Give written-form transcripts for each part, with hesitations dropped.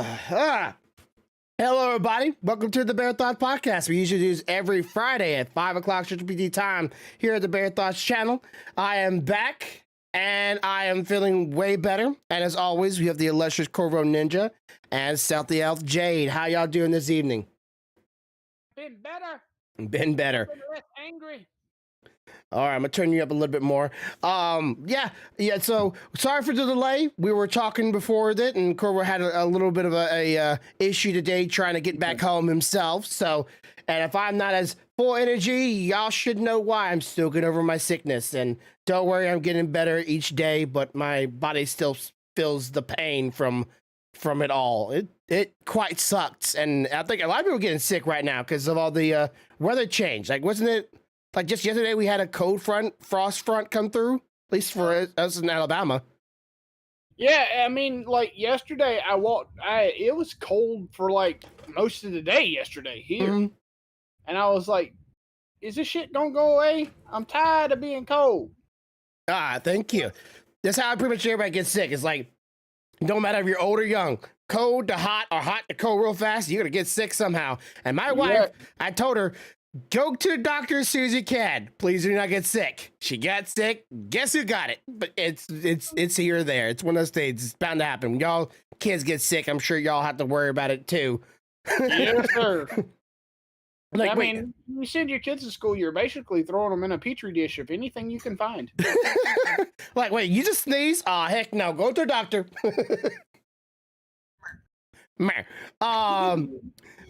Hello, everybody. Welcome to the BearThoughts podcast. We usually do this every Friday at 5 o'clock Central PT time here at the BearThoughts channel. I am back, and I am feeling way better. And as always, we have the illustrious Corvo Ninja and Stealthy Elf Jade. How y'all doing this evening? Been better. Been better. Been less angry. All right, I'm gonna turn you up a little bit more. Yeah. So sorry for the delay. We were talking before that, and Corvo had a little bit of a issue today trying to get back home himself. So, and if I'm not as full energy, y'all should know why. I'm still getting over my sickness, and don't worry, I'm getting better each day. But my body still feels the pain from it all. It quite sucks, and I think a lot of people are getting sick right now because of all the weather change. Like, wasn't it? Like just yesterday, we had a frost front come through, at least for us in Alabama. Yeah, I mean, like yesterday, it was cold for like most of the day yesterday here. Mm-hmm. And I was like, is this shit gonna go away? I'm tired of being cold. Thank you. That's how pretty much everybody gets sick. It's like, no matter if you're old or young, cold to hot or hot to cold real fast, you're gonna get sick somehow. And my wife, I told her, go to the doctor as soon as you can. Please do not get sick. She got sick. Guess who got it? But it's here or there. It's one of those things. It's bound to happen. When y'all kids get sick, I'm sure y'all have to worry about it too. Yes, sir. Like, I mean, you send your kids to school, you're basically throwing them in a petri dish of anything you can find. Like, wait, you just sneeze? Oh, heck no. Go to the doctor.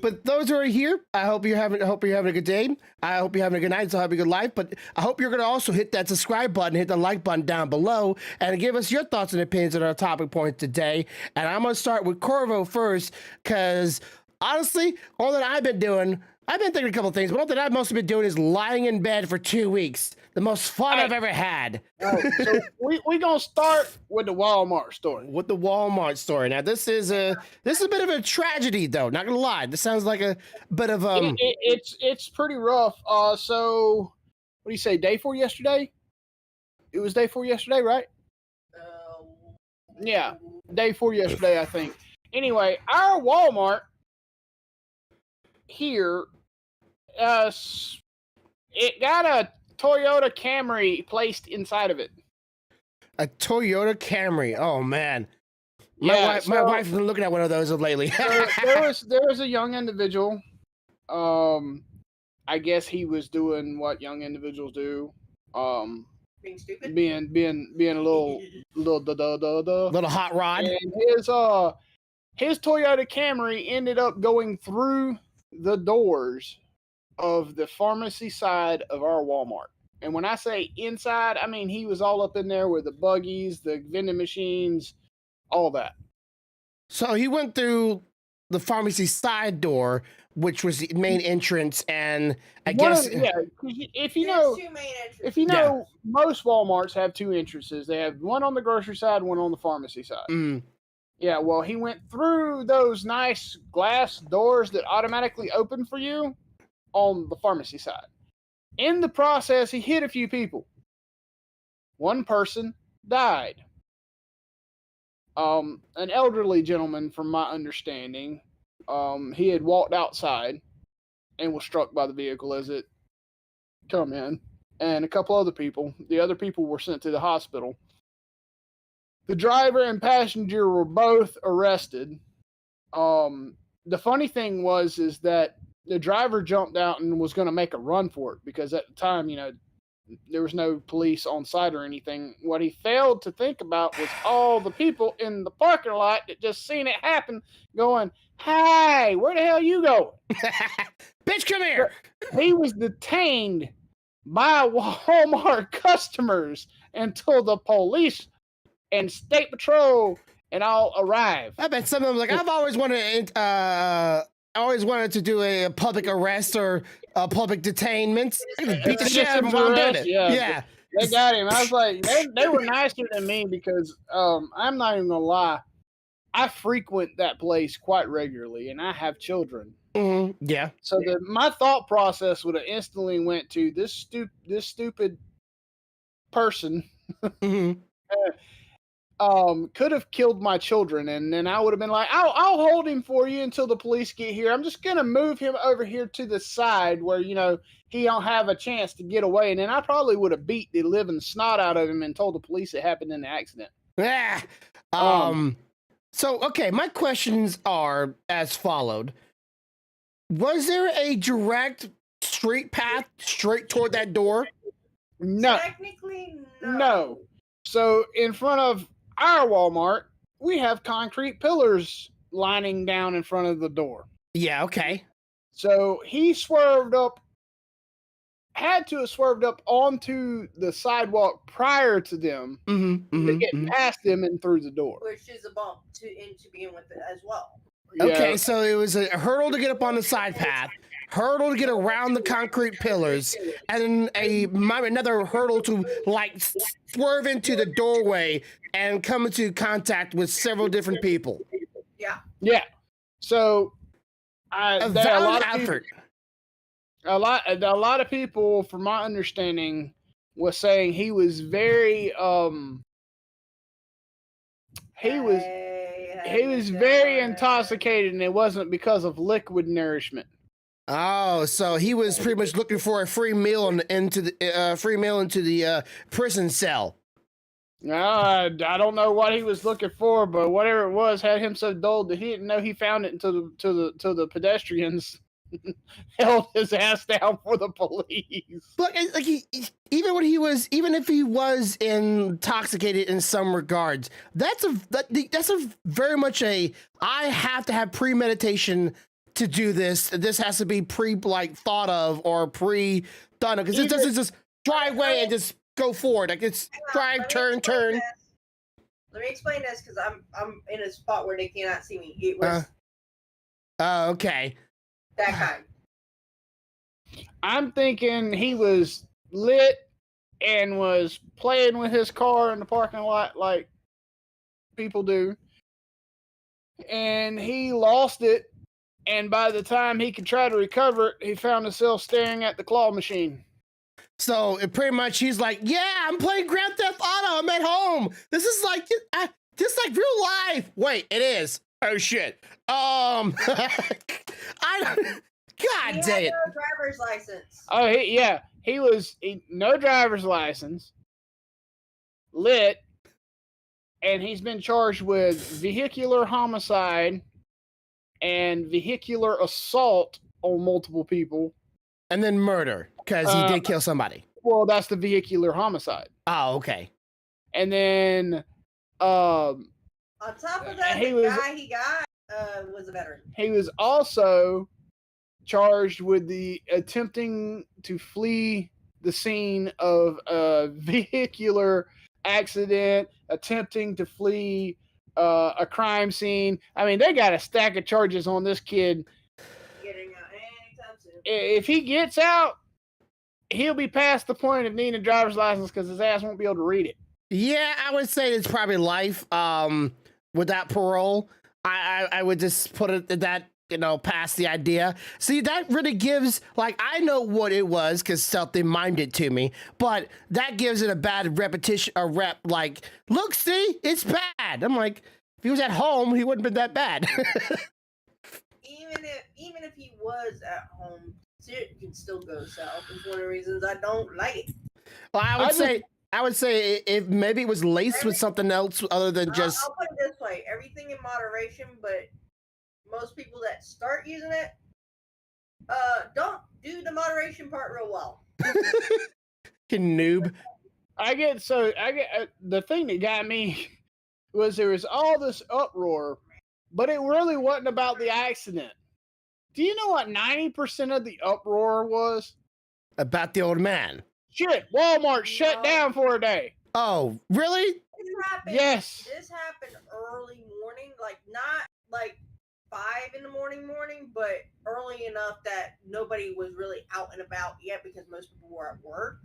But those who are here, I hope you're having a good day. I hope you're having a good night. So have a good life. But I hope you're going to also hit that subscribe button, hit the like button down below, and give us your thoughts and opinions on our topic points today. And I'm going to start with Corvo first, because honestly, all that I've been doing, I've been thinking a couple of things, but all that I've mostly been doing is lying in bed for 2 weeks. The most fun I've ever had. So we're going to start with the Walmart story. With the Walmart story. Now, this is a bit of a tragedy, though. Not going to lie. This sounds like a bit of... It's pretty rough. So, what do you say, day 4 yesterday? It was day 4 yesterday, right? Yeah, day 4 yesterday, I think. Anyway, our Walmart here, it got a Toyota Camry placed inside of it. A Toyota Camry. Oh man, my wife's been looking at one of those lately. there was a young individual. I guess he was doing what young individuals do. Being stupid. Being a little hot rod. And his Toyota Camry ended up going through the doors of the pharmacy side of our Walmart. And when I say inside, I mean he was all up in there with the buggies, the vending machines, all that. So he went through the pharmacy side door, which was the main entrance, and if you know, most Walmarts have two entrances. They have one on the grocery side, one on the pharmacy side. Mm. Yeah, well, he went through those nice glass doors that automatically open for you on the pharmacy side. In the process, he hit a few people. One person died. An elderly gentleman, from my understanding, he had walked outside and was struck by the vehicle as it come in. And a couple other people. The other people were sent to the hospital. The driver and passenger were both arrested. The funny thing is that the driver jumped out and was going to make a run for it because at the time, there was no police on site or anything. What he failed to think about was all the people in the parking lot that just seen it happen going, "Hey, where the hell you going?" Bitch, come here. He was detained by Walmart customers until the police and state patrol and all arrive. I bet some of them like, I've always wanted to do a public arrest or a public detainment. Beat the shit out of him while I'm doing it. Yeah. They got him. I was like, they were nicer than me because I'm not even gonna lie, I frequent that place quite regularly, and I have children. Mm-hmm. Yeah. So my thought process would have instantly went to this stupid person. Mm-hmm. could have killed my children, and then I would have been like, I'll hold him for you until the police get here. I'm just gonna move him over here to the side where he don't have a chance to get away, and then I probably would have beat the living snot out of him and told the police it happened in the accident. Yeah. So okay, my questions are as followed. Was there a direct street path straight toward that door? No. Technically, No. So in front of our Walmart, we have concrete pillars lining down in front of the door. Yeah, okay. So he had to have swerved up onto the sidewalk prior to them to get past them and through the door. Which is a bump to begin with as well. Okay, so it was a hurdle to get up on the side path, hurdle to get around the concrete pillars, and another hurdle to like swerve into the doorway and come into contact with several different people. Yeah. So A valiant effort. A lot of people, from my understanding, was saying he was very he was very intoxicated, and it wasn't because of liquid nourishment. Oh, so he was pretty much looking for a free meal into the prison cell. I don't know what he was looking for, but whatever it was had him so dulled that he didn't know he found it until the pedestrians held his ass down for the police. Look, like even if he was intoxicated in some regards, that's a very much I have to have premeditation to do this. This has to be thought of or pre-done, because it doesn't just drive away and just go forward. Like it's drive, turn. Let me explain this because I'm in a spot where they cannot see me. It was okay. that kind. I'm thinking he was lit and was playing with his car in the parking lot like people do. And he lost it. And by the time he could try to recover it, he found himself staring at the claw machine. So pretty much he's like, yeah, I'm playing Grand Theft Auto. I'm at home. This is just like real life. Wait, it is. Oh shit. God dang it. No driver's license. Oh, he was no driver's license, lit, and he's been charged with vehicular homicide and vehicular assault on multiple people. And then murder, because he did kill somebody. Well, that's the vehicular homicide. Oh, okay. And then on top of that, guy he got was a veteran. He was also charged with the attempting to flee the scene of a vehicular accident, attempting to flee a crime scene. I mean, they got a stack of charges on this kid. Getting out anytime soon. If he gets out, he'll be past the point of needing a driver's license because his ass won't be able to read it. Yeah, I would say it's probably life without parole. I would just put it that, past the idea. See, that really gives, I know what it was because something mimed it to me, but that gives it a bad look, see, it's bad. I'm like, if he was at home, he wouldn't have been that bad. Even if he was at home, shit can still go south. It's one of the reasons I don't like it. Well, I would say if maybe it was laced with something else other than just. I'll put it this way: everything in moderation, but most people that start using it don't do the moderation part real well. Noob. I get the thing that got me was there was all this uproar, but it really wasn't about the accident. Do you know what 90% of the uproar was? About the old man. Shit, Walmart shut down for a day. Oh, really? Yes. This happened early morning, not 5 in the morning, but early enough that nobody was really out and about yet because most people were at work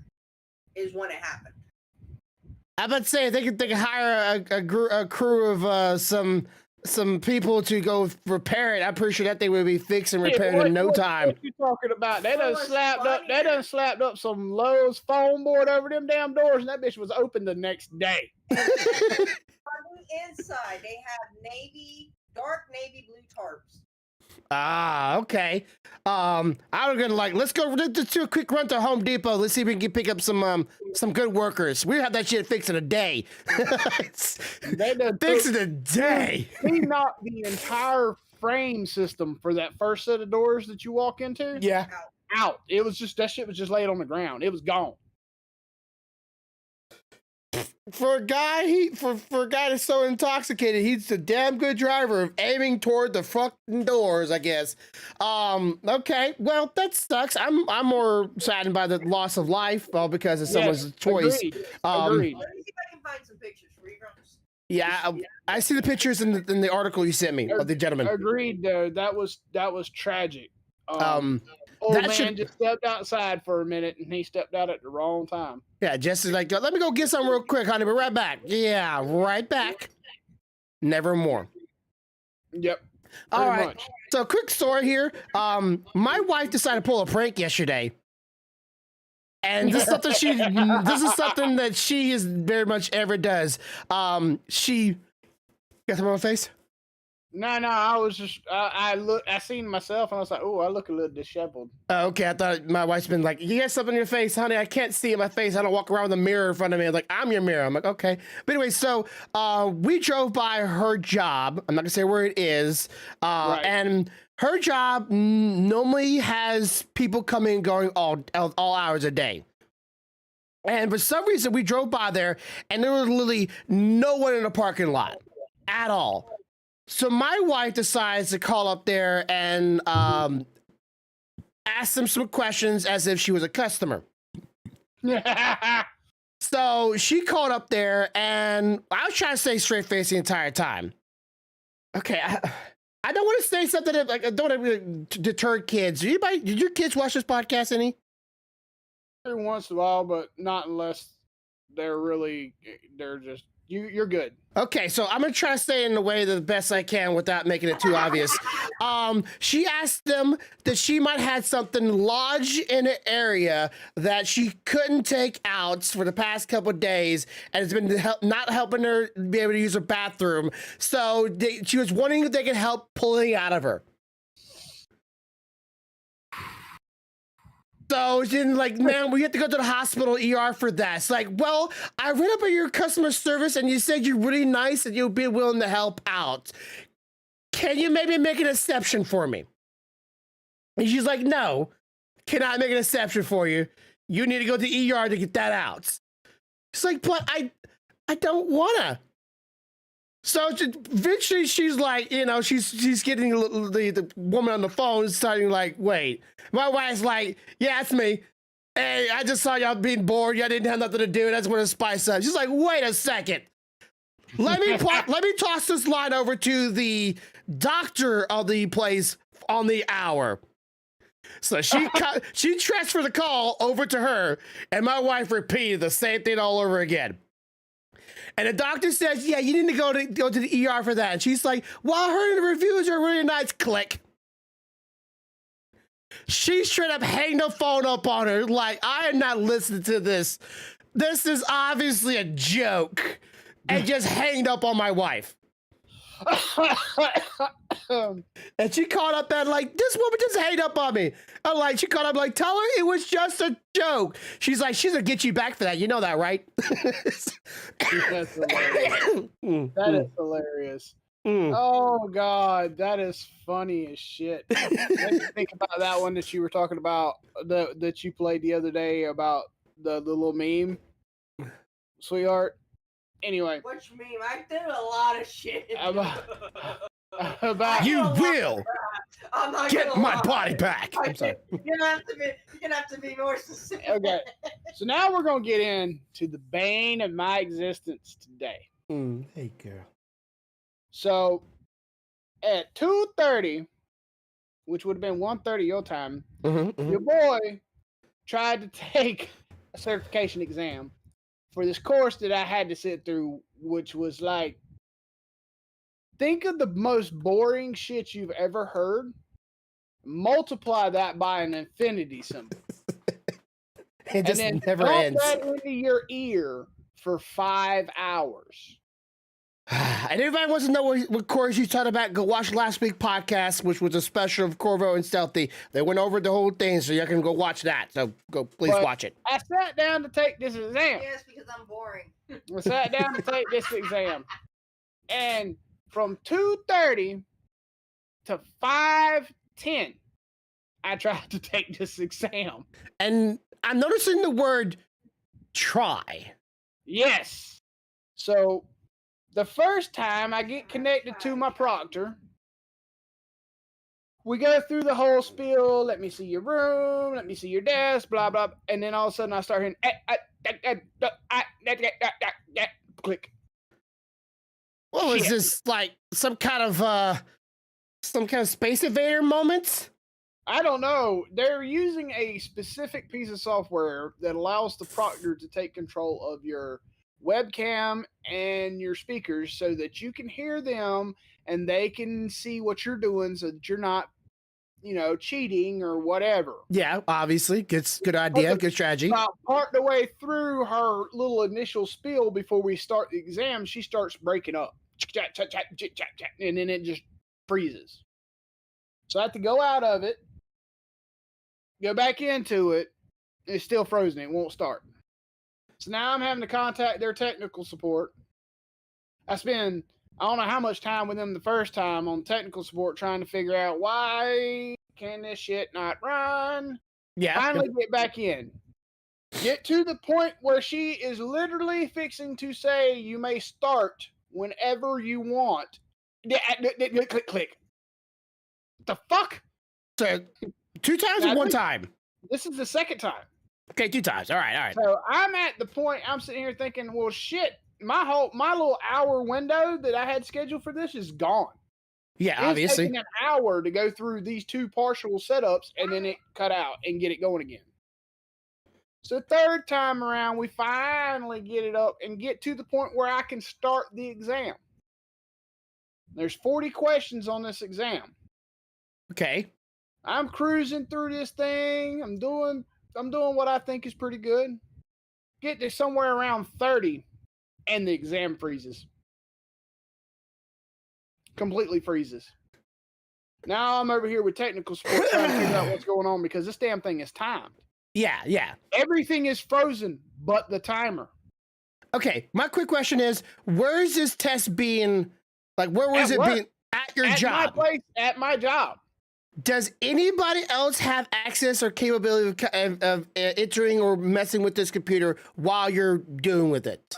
is when it happened. I about to say they could hire a crew of some people to go repair it. I'm pretty sure that thing would be fixed and repaired in no time. What you talking about? They done slapped up some Lowe's foam board over them damn doors, and that bitch was open the next day. Funny inside, they have dark navy blue tarps. Ah, okay. I'm gonna let's go. Let's do a quick run to Home Depot. Let's see if we can pick up some good workers. We have that shit fixed in a day. They done Fixed in a day. They knocked the entire frame system for that first set of doors that you walk into. Yeah. Out. It was just that shit was just laid on the ground. It was gone. For a guy, for a guy that's so intoxicated, he's a damn good driver of aiming toward the fucking doors, I guess. Okay, well that sucks. I'm more saddened by the loss of life, because of someone's choice. Agreed. Let Agreed. me see if I can find some pictures for you. Yeah, I see the pictures in the article you sent me of the gentleman. Agreed. That was tragic. That Old man just stepped outside for a minute, and he stepped out at the wrong time. Yeah, Jess is like, let me go get some real quick, honey. But right back. Yeah, right back. Nevermore. Yep. All right. Much. So, quick story here. My wife decided to pull a prank yesterday, and this is something that she is very much ever does. She got something on my face. No, I was just I seen myself and I was like, oh, I look a little disheveled. Okay, I thought my wife's been like, you got something in your face, honey. I can't see in my face. I don't walk around with a mirror in front of me. Like, I'm your mirror. I'm like, okay. But anyway, so we drove by her job. I'm not gonna say where it is. Right. And her job normally has people coming and going all hours a day. And for some reason, we drove by there and there was literally no one in the parking lot at all. So my wife decides to call up there and ask them some questions as if she was a customer. So she called up there, and I was trying to stay straight face the entire time. Okay, I don't want to say something that, like, I don't want to deter kids. Did your kids watch this podcast any? Every once in a while, but not unless they're just you're good. Okay, so I'm gonna try to stay in the way the best I can without making it too obvious. She asked them that she might have something lodged in an area that she couldn't take out for the past couple of days, and it's been not helping her be able to use her bathroom. So she was wondering if they could help pulling out of her. So she's like, man, we have to go to the hospital ER for that. It's like, well, I read up on your customer service and you said you're really nice and you'll be willing to help out. Can you maybe make an exception for me? And she's like, no, cannot make an exception for you. You need to go to the ER to get that out. It's like, but I don't wanna. So eventually she's like, she's getting the woman on the phone starting like, wait. My wife's like, yeah, it's me. Hey, I just saw y'all being bored. Y'all didn't have nothing to do. That's when to spice up. She's like, wait a second. Let me toss this line over to the doctor of the place on the hour. So she transferred the call over to her, and my wife repeated the same thing all over again. And the doctor says, yeah, you need to go to the ER for that. And she's like, well, I heard the reviews are really nice. Click. She straight up hang the phone up on her. Like, I am not listening to this. This is obviously a joke. And just hanged up on my wife. And she called up and like, this woman just hanged up on me. I'm like, she called up like, tell her it was just a joke. She's like, she's gonna get you back for that. You know that, right? That's hilarious. That is hilarious. Oh God, that is funny as shit. Let me think about that one that you were talking about, that you played the other day about the little meme, sweetheart. Anyway, Which meme? I did a lot of shit. About you will I'm not get gonna my lie. body back. I'm sorry. You're gonna have to be more specific. Okay, so now we're gonna get into the bane of my existence today. Hey, girl. So at 2:30, which would have been 1:30 your time, your boy tried to take a certification exam for this course that I had to sit through, which was like, think of the most boring shit you've ever heard. Multiply that by an infinity symbol. It just and then never dump ends. that into your ear for 5 hours. And everybody wants to know what course you talked about. Go watch last week's podcast, which was a special of Corvo and Stealthy. They went over the whole thing, so you can go watch that. So go, please watch it. I sat down to take this exam. Yes, because I'm boring. I sat down to take this exam, and from 2:30 to 5:10, I tried to take this exam. And I'm noticing the word "try." Yes. So the first time I get connected to my proctor, we go through the whole spiel. Let me see your room. Let me see your desk. Blah blah. And then all of a sudden I start hearing click. What was this, like some kind of Space Invader moments? I don't know. They're using a specific piece of software that allows the proctor to take control of your webcam and your speakers so that you can hear them and they can see what you're doing so that you're not, cheating or whatever. Yeah, obviously. Good idea. Good strategy. About part the way through her little initial spiel before we start the exam, she starts breaking up. And then it just freezes. So I have to go out of it, go back into it, and it's still frozen. It won't start. So now I'm having to contact their technical support. I spend, I don't know how much time with them the first time on technical support trying to figure out why can this shit not run. Yeah. Finally get back in. Get to the point where she is literally fixing to say you may start whenever you want. Click, click. The fuck? So 2 times or 1 time? This is the second time. Okay, 2 times. All right. So I'm at the point I'm sitting here thinking, well, shit, my little hour window that I had scheduled for this is gone. Yeah, obviously. It's taking an hour to go through these 2 partial setups and then it cut out and get it going again. So third time around, we finally get it up and get to the point where I can start the exam. There's 40 questions on this exam. Okay. I'm cruising through this thing. I'm doing what I think is pretty good. Get to somewhere around 30 and the exam freezes. Completely freezes. Now I'm over here with technical support trying to figure out what's going on because this damn thing is timed. Yeah. Everything is frozen but the timer. Okay, my quick question is, where is this test being, like, where was it being? At your job? My place, at my job. Does anybody else have access or capability of entering or messing with this computer while you're doing with it?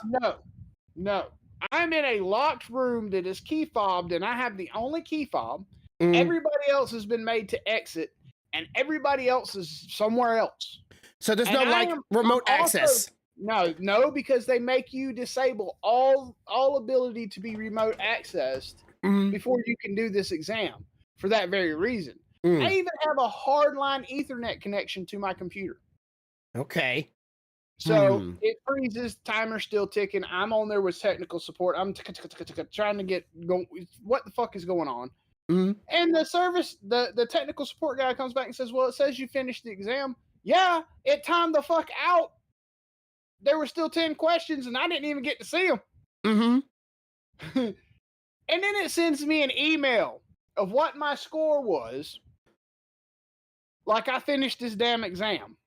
No. I'm in a locked room that is key fobbed, and I have the only key fob. Mm. Everybody else has been made to exit, and everybody else is somewhere else. So there's no remote access. No, because they make you disable all ability to be remote accessed before you can do this exam for that very reason. I even have a hardline Ethernet connection to my computer. Okay. So it freezes, timer's still ticking. I'm on there with technical support. I'm trying to get going. What the fuck is going on? And the technical support guy comes back and says, well, it says you finished the exam. Yeah, it timed the fuck out. There were still 10 questions and I didn't even get to see them. And then it sends me an email of what my score was. Like I finished this damn exam.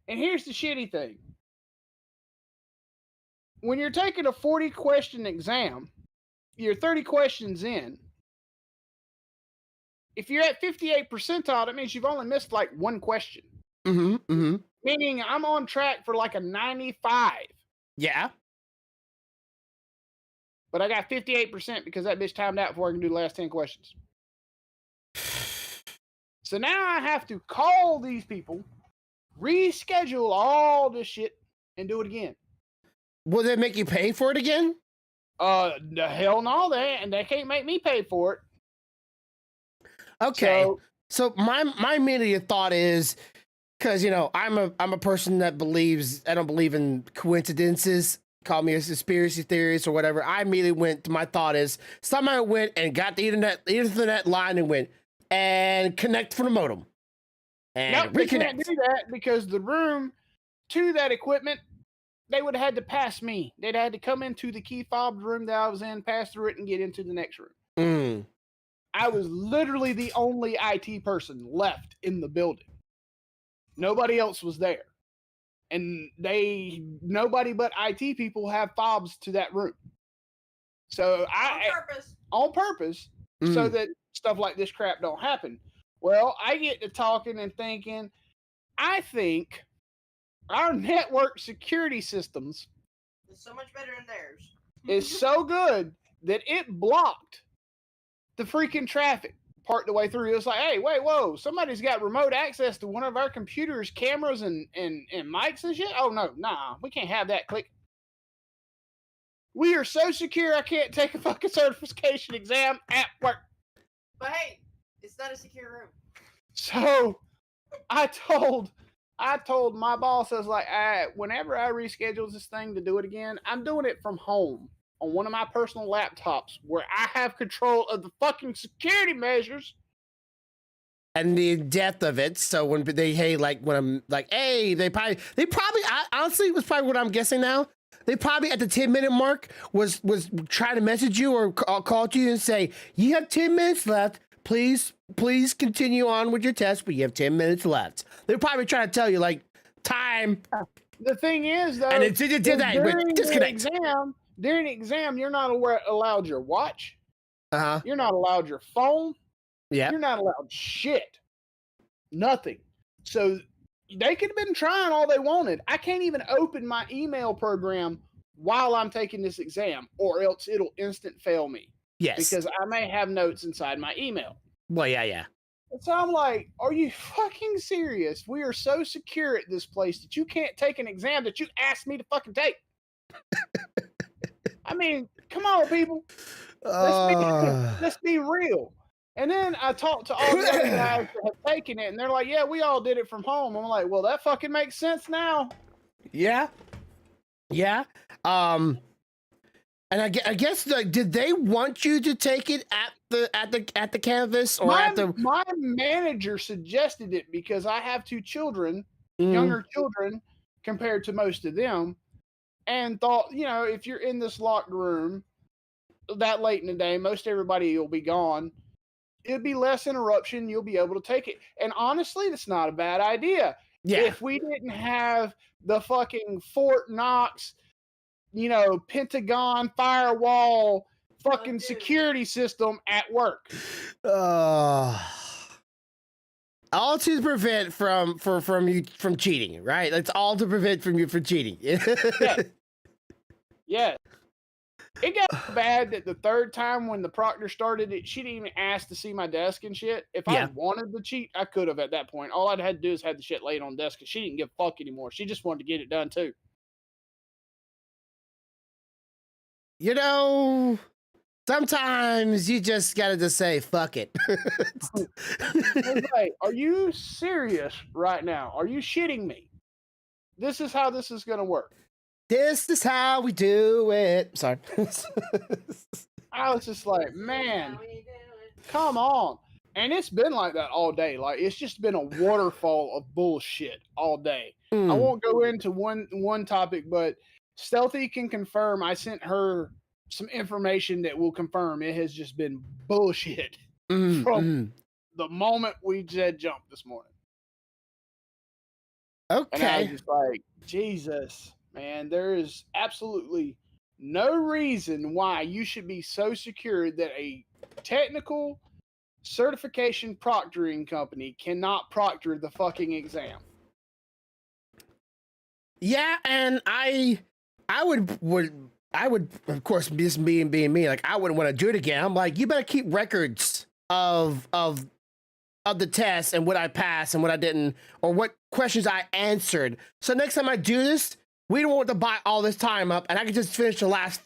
And here's the shitty thing. When you're taking a 40 question exam, you're 30 questions in. If you're at 58 percentile, that means you've only missed like 1 question. Meaning I'm on track for like a 95. Yeah. But I got 58% because that bitch timed out before I can do the last 10 questions. So now I have to call these people, reschedule all this shit, and do it again. Will they make you pay for it again? The hell no, they can't make me pay for it. Okay. So my immediate thought is, because I'm a person that I don't believe in coincidences. Call me a conspiracy theorist or whatever. I immediately my thought is somebody went and got the Ethernet line and went and connect from the modem. And nope, they can't do that because the room to that equipment they would have had to pass me. They'd had to come into the key fob room that I was in, pass through it, and get into the next room. Mm. I was literally the only IT person left in the building. Nobody else was there. And nobody but IT people have fobs to that room. So on purpose, so that stuff like this crap don't happen. Well, I get to talking and thinking, I think our network security systems It's so much better than theirs. is so good that it blocked the freaking traffic part the way through. It was like, hey, wait, whoa, somebody's got remote access to one of our computers, cameras, and mics and shit. Oh no, nah, we can't have that. Click. We are so secure I can't take a fucking certification exam at work. But hey, it's not a secure room. So I told my boss, I was like, whenever I reschedule this thing to do it again, I'm doing it from home on one of my personal laptops where I have control of the fucking security measures. And the depth of it. So when they, hey, like when I'm like, hey, they probably, honestly, it was probably what I'm guessing now. They probably at the 10-minute mark was trying to message you or call to you and say, you have 10 minutes left. Please continue on with your test, but you have 10 minutes left. They're probably trying to tell you, like, time. The thing is, though, and it did that, but disconnect. During the exam, you're not allowed your watch. Uh-huh. You're not allowed your phone. Yeah. You're not allowed shit. Nothing. So they could have been trying all they wanted. I can't even open my email program while I'm taking this exam, or else it'll instant fail me. Yes. Because I may have notes inside my email. Well, yeah. And so I'm like, are you fucking serious? We are so secure at this place that you can't take an exam that you asked me to fucking take. I mean, come on, people. Let's be real. And then I talked to all the other guys that have taken it, and they're like, yeah, we all did it from home. I'm like, well, that fucking makes sense now. Yeah. And I guess, like, did they want you to take it at the campus or my manager suggested it because I have two children, younger children compared to most of them, and thought, if you're in this locked room that late in the day, most everybody will be gone. It'd be less interruption. You'll be able to take it. And honestly, that's not a bad idea. Yeah. If we didn't have the fucking Fort Knox, Pentagon firewall fucking security system at work. All to prevent from you from cheating, right? That's all to prevent from you from cheating. Yeah. It got bad that the third time when the proctor started it, she didn't even ask to see my desk and shit. If I wanted to cheat, I could have at that point. All I'd had to do is have the shit laid on the desk because she didn't give a fuck anymore. She just wanted to get it done too. Sometimes you just gotta just say, fuck it. Hey, are you serious right now? Are you shitting me? This is how this is going to work. This is how we do it. Sorry. I was just like, man, come on. And it's been like that all day. Like, it's just been a waterfall of bullshit all day. I won't go into one topic, but Stealthy can confirm I sent her some information that will confirm it has just been bullshit from the moment we said jump this morning. Okay. And I was just like, Jesus, man, there is absolutely no reason why you should be so secure that a technical certification proctoring company cannot proctor the fucking exam. Yeah, and I would of course, just being me, like, I wouldn't want to do it again. I'm like, you better keep records of the test and what I passed and what I didn't, or what questions I answered. So next time I do this, we don't want to buy all this time up, and I can just finish the last.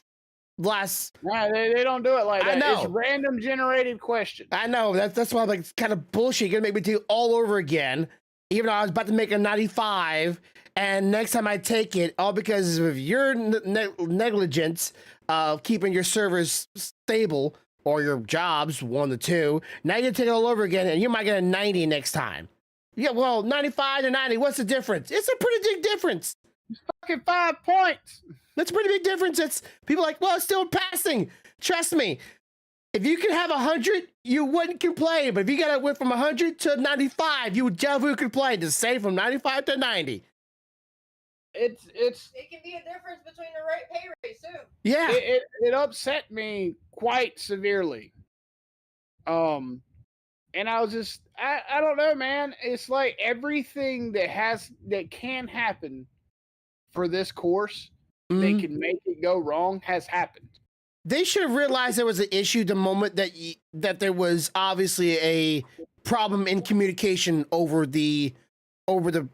Nah, they don't do it like that. I know. It's random generated questions. I know that's why I'm like, it's kind of bullshit. You're gonna make me do all over again, even though I was about to make a 95. And next time I take it, all because of your negligence of keeping your servers stable or your jobs, one of the two, now you take it all over again, and you might get a 90 next time. Yeah, well, 95 to 90, what's the difference? It's a pretty big difference. Fucking 5 points. That's a pretty big difference. It's people are like, well, it's still passing. Trust me. If you could have 100, you wouldn't complain. But if you got to went from 100 to 95, you would definitely complain. To say from 95 to 90. It's It can be a difference between the rate pay raise too. Yeah. it upset me quite severely. And I was just I don't know, man. It's like everything that can happen for this course that can make it go wrong has happened. They should have realized there was an issue the moment that there was obviously a problem in communication over the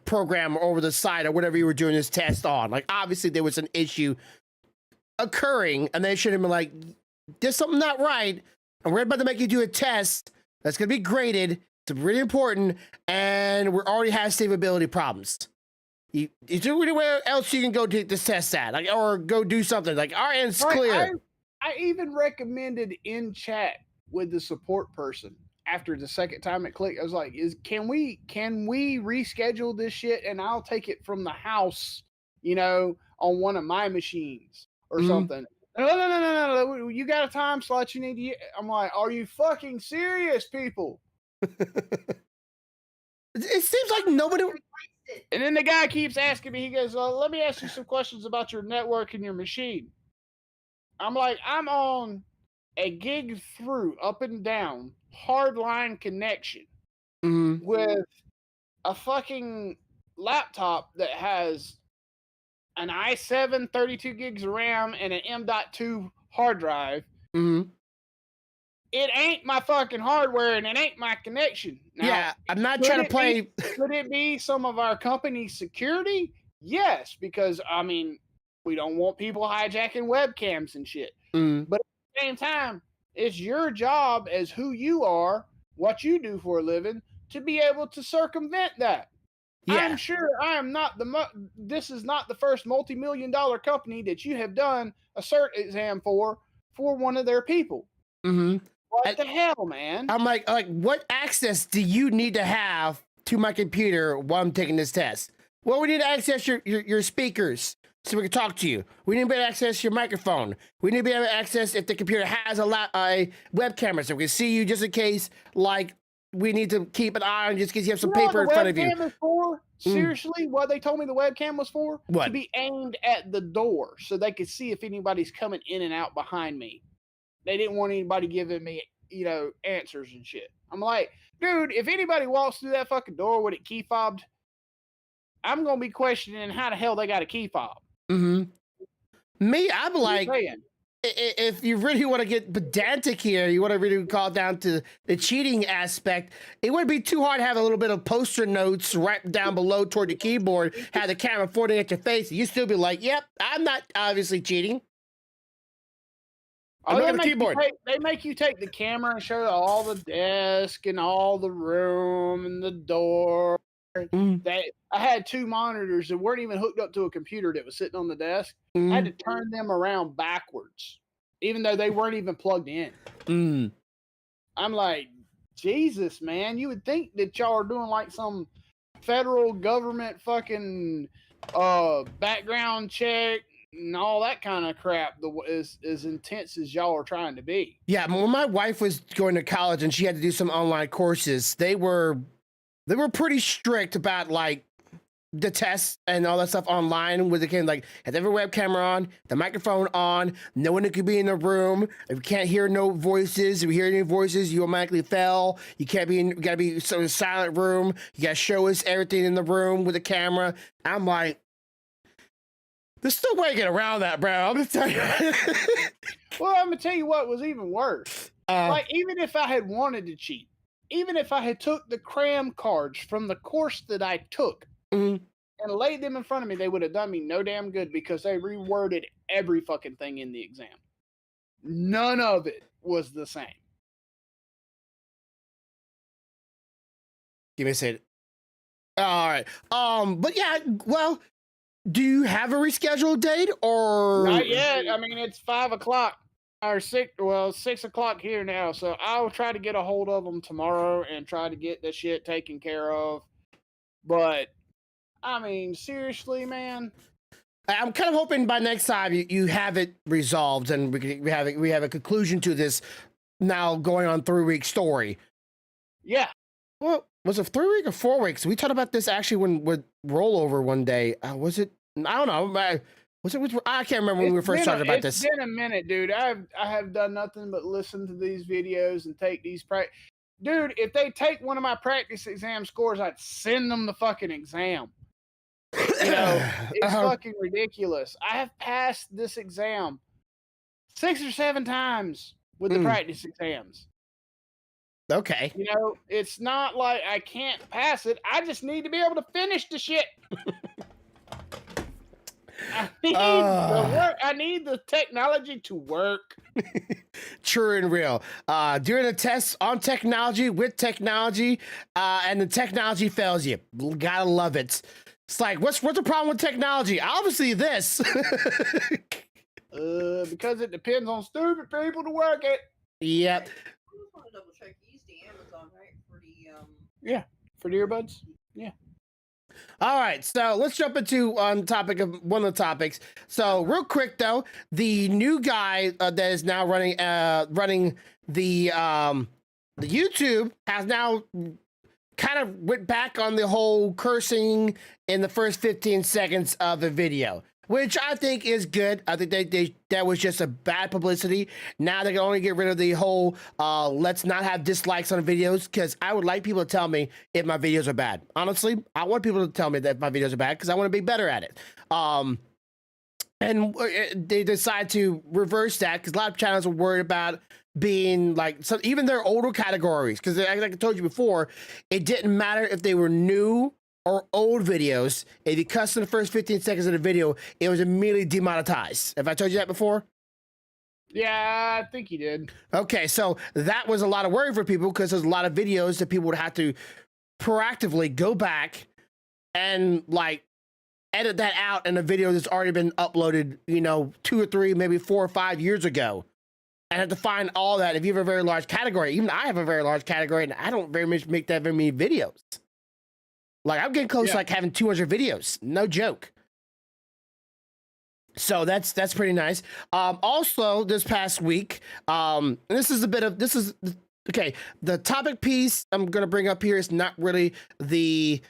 program or over the site or whatever you were doing this test on. Like, obviously there was an issue occurring, and they should have been like, there's something not right, and we're about to make you do a test that's going to be graded. It's really important, and we already have stability problems. Is there anywhere else you can go take this test at, like, or go do something like our end's clear? I even recommended in chat with the support person after the second time it clicked. I was like, can we reschedule this shit and I'll take it from the house, on one of my machines or something. No. You got a time slot you need to use. I'm like, are you fucking serious, people? It seems like nobody. And then the guy keeps asking me, he goes, let me ask you some questions about your network and your machine. I'm like, I'm on a gig through up and down hardline connection with a fucking laptop that has an i7 32 gigs of RAM and an M.2 hard drive. It ain't my fucking hardware and it ain't my connection. Now, yeah, I'm not trying to play. Could it be some of our company's security? Yes, because we don't want people hijacking webcams and shit. But at the same time, it's your job as who you are, what you do for a living, to be able to circumvent that. Yeah. I'm sure I am not this is not the first multi-million-dollar company that you have done a cert exam for one of their people. What the hell, man? I'm like, what access do you need to have to my computer while I'm taking this test? Well, we need to access your speakers so we can talk to you. We need to be able to access your microphone. We need to be able to access if the computer has a web camera so we can see you just in case, like, we need to keep an eye on just in case you have some paper in front of you. Is for? Seriously, what they told me the webcam was for? What? To be aimed at the door so they could see if anybody's coming in and out behind me. They didn't want anybody giving me, answers and shit. I'm like, dude, if anybody walks through that fucking door with it key fobbed, I'm going to be questioning how the hell they got a key fob. Me, I'm like, if you really want to get pedantic here, you want to really call down to the cheating aspect, it wouldn't be too hard to have a little bit of poster notes right down below toward the keyboard, have the camera pointing at your face, and you still be like, yep, I'm not obviously cheating. They make you take the camera and show all the desk and all the room and the door. I had 2 monitors that weren't even hooked up to a computer that was sitting on the desk. I had to turn them around backwards, even though they weren't even plugged in. I'm like, Jesus, man, you would think that y'all are doing like some federal government fucking background check and all that kind of crap as intense as y'all are trying to be. Yeah, when my wife was going to college and she had to do some online courses, they were pretty strict about like the tests and all that stuff online, where they can like have every web camera on, the microphone on, no one that could be in the room. If you can't hear no voices, if you hear any voices, you automatically fail. You gotta be in a silent room. You gotta show us everything in the room with the camera. I'm like, there's no way to get around that, bro. I'm gonna tell you. Well, I'm gonna tell you what was even worse. Like, even if I had wanted to cheat, even if I had took the cram cards from the course that I took and laid them in front of me, they would have done me no damn good because they reworded every fucking thing in the exam. None of it was the same. Give me a second. All right. But yeah, well, do you have a rescheduled date or not yet? I mean, it's 5 o'clock. Or 6 o'clock here now, so I'll try to get a hold of them tomorrow and try to get that shit taken care of. But I mean, seriously, man, I'm kind of hoping by next time you have it resolved and we have a conclusion to this now going on 3-week story. Yeah. Well, was it 3 week or 4 weeks? We talked about this actually when with rollover one day. Was it? I don't know. Was it? I can't remember when we first talked about this. It's been a minute, dude. I have done nothing but listen to these videos and take these Dude, if they take one of my practice exam scores, I'd send them the fucking exam. You know, it's fucking ridiculous. I have passed this exam 6 or 7 times with the practice exams. Okay. You know, it's not like I can't pass it. I just need to be able to finish the shit. I need the work. I need the technology to work. True and real. Doing a test on technology with technology, and the technology fails you. Gotta love it. It's like, what's the problem with technology? Obviously, this. Because it depends on stupid people to work it. Yep. I just want to double check. You used the Amazon, right? For the Yeah, for the earbuds. Yeah. All right, so let's jump into topic of one of the topics. So real quick though, the new guy that is now running the YouTube has now kind of went back on the whole cursing in the first 15 seconds of the video, which I think is good. I think that was just a bad publicity. Now they can only get rid of the whole let's not have dislikes on videos, because I would like people to tell me if my videos are bad. Honestly, I want people to tell me that my videos are bad because I want to be better at it. And they decide to reverse that because a lot of channels are worried about being like, so even their older categories, because like I told you before, it didn't matter if they were new or old videos. If you cussed in the first 15 seconds of the video, it was immediately demonetized. Have I told you that before? Yeah, I think you did. Okay, so that was a lot of worry for people because there's a lot of videos that people would have to proactively go back and like edit that out in a video that's already been uploaded, 2 or 3, maybe 4 or 5 years ago. And have to find all that. If you have a very large category, even I have a very large category, and I don't very much make that very many videos. Like I'm getting close to like having 200 videos, no joke. So that's pretty nice. Also, this past week, and okay. The topic piece I'm gonna bring up here is not really the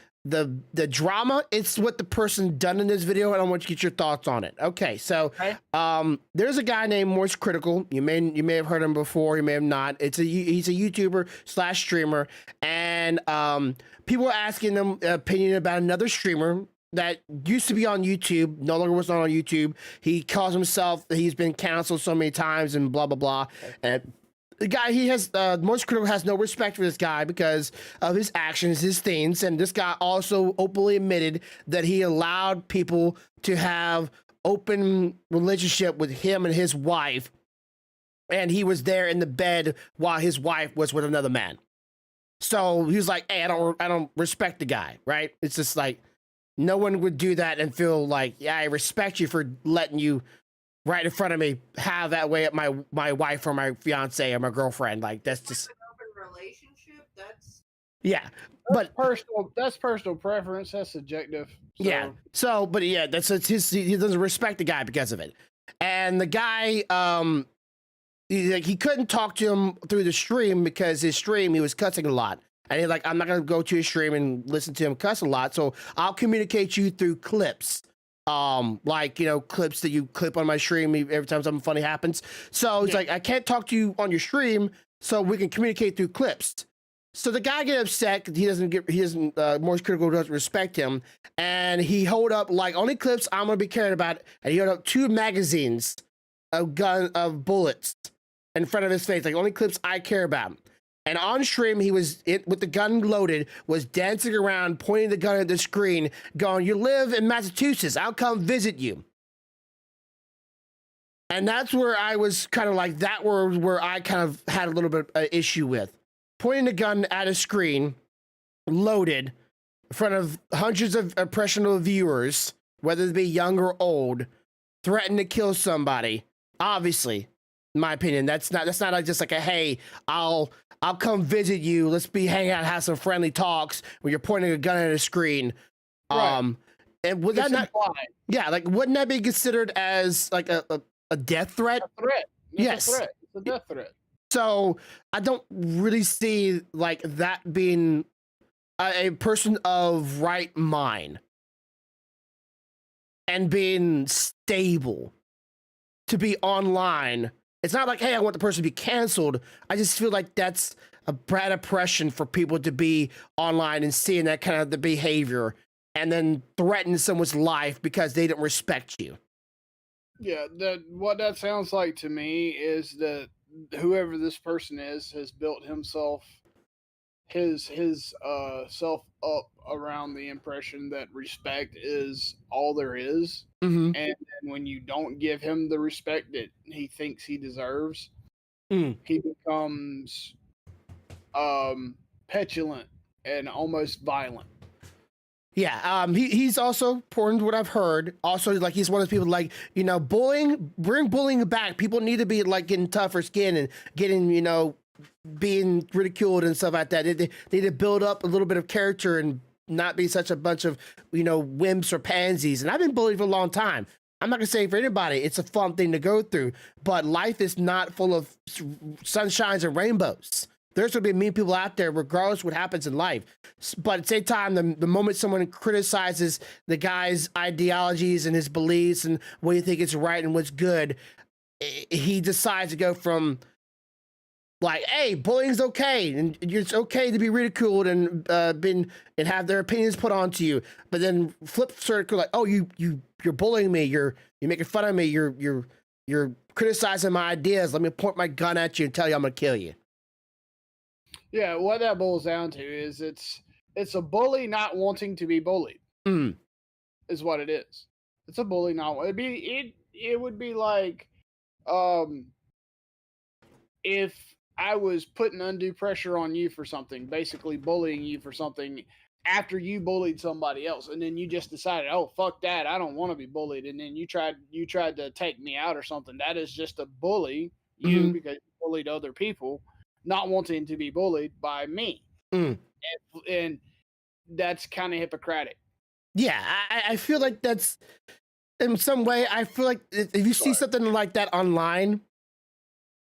drama. It's what the person done in this video, and I want you to get your thoughts on it. Okay, so there's a guy named Moist Critical. You may have heard him before, you may have not. He's a YouTuber / streamer, and people are asking him opinion about another streamer that used to be on YouTube, no longer was on YouTube. He calls himself, he's been canceled so many times and blah blah blah. And the guy, he has Most Critical has no respect for this guy because of his actions, his things, and this guy also openly admitted that he allowed people to have open relationship with him and his wife, and he was there in the bed while his wife was with another man. So he was like, "Hey, I don't respect the guy, right?" It's just like no one would do that and feel like, "Yeah, I respect you for letting you." Right in front of me, have that way at my wife or my fiance or my girlfriend. Like that's just an open relationship. That's but personal. That's personal preference. That's subjective. So. Yeah. So, but yeah, he doesn't respect the guy because of it. And the guy, he couldn't talk to him through the stream because his stream he was cussing a lot. And he's like, I'm not gonna go to his stream and listen to him cuss a lot. So I'll communicate you through clips. Clips that you clip on my stream every time something funny happens. So he's like, I can't talk to you on your stream, so we can communicate through clips. So the guy get upset because Moist Critical doesn't respect him, and he hold up like only clips I'm gonna be caring about, and he held up 2 magazines of bullets in front of his face, like only clips I care about. And on stream, he was with the gun loaded, was dancing around, pointing the gun at the screen, going, "You live in Massachusetts, I'll come visit you." And that's where I was kind of like, that was where I kind of had a little bit of issue with. Pointing the gun at a screen, loaded, in front of hundreds of impressionable viewers, whether they be young or old, threatening to kill somebody. Obviously, in my opinion, that's not just like a, hey, I'll come visit you. Let's hang out, have some friendly talks when you're pointing a gun at a screen. Right. And would that It's not, implied. yeah, like wouldn't that be considered as like a death threat? A threat. It's Yes. a threat. It's a death threat. So I don't really see like that being a person of right mind and being stable to be online. It's not like, hey, I want the person to be canceled. I just feel like that's a bad impression for people to be online and seeing that kind of the behavior and then threaten someone's life because they didn't respect you. Yeah, what that sounds like to me is that whoever this person is has built his self up around the impression that respect is all there is. Mm-hmm. And then when you don't give him the respect that he thinks he deserves, Mm. he becomes petulant and almost violent. Yeah, he's also, according to what I've heard, also like he's one of those people like, you know, bullying, bring bullying back. People need to be like getting tougher skin and getting, you know, being ridiculed and stuff like that. They need to build up a little bit of character and not be such a bunch of, you know, wimps or pansies. And I've been bullied for a long time. I'm not gonna say for anybody, it's a fun thing to go through, but life is not full of sunshines and rainbows. There's gonna be mean people out there, regardless of what happens in life. But at the same time, the moment someone criticizes the guy's ideologies and his beliefs and what you think is right and what's good, he decides to go from like, hey, bullying's okay, and it's okay to be ridiculed and have their opinions put onto you. But then flip circle, like, oh, you're bullying me, you're making fun of me, you're criticizing my ideas. Let me point my gun at you and tell you I'm gonna kill you. Yeah, what that boils down to is it's a bully not wanting to be bullied. Mm. Is what it is. It's a bully not. It would be like if I was putting undue pressure on you for something, basically bullying you for something after you bullied somebody else, and then you just decided, oh fuck that, I don't want to be bullied, and then you tried to take me out or something. That is just a bully you because you bullied other people, not wanting to be bullied by me. And that's kind of Hippocratic. Yeah, I feel like that's in some way. I feel like if you see something like that online,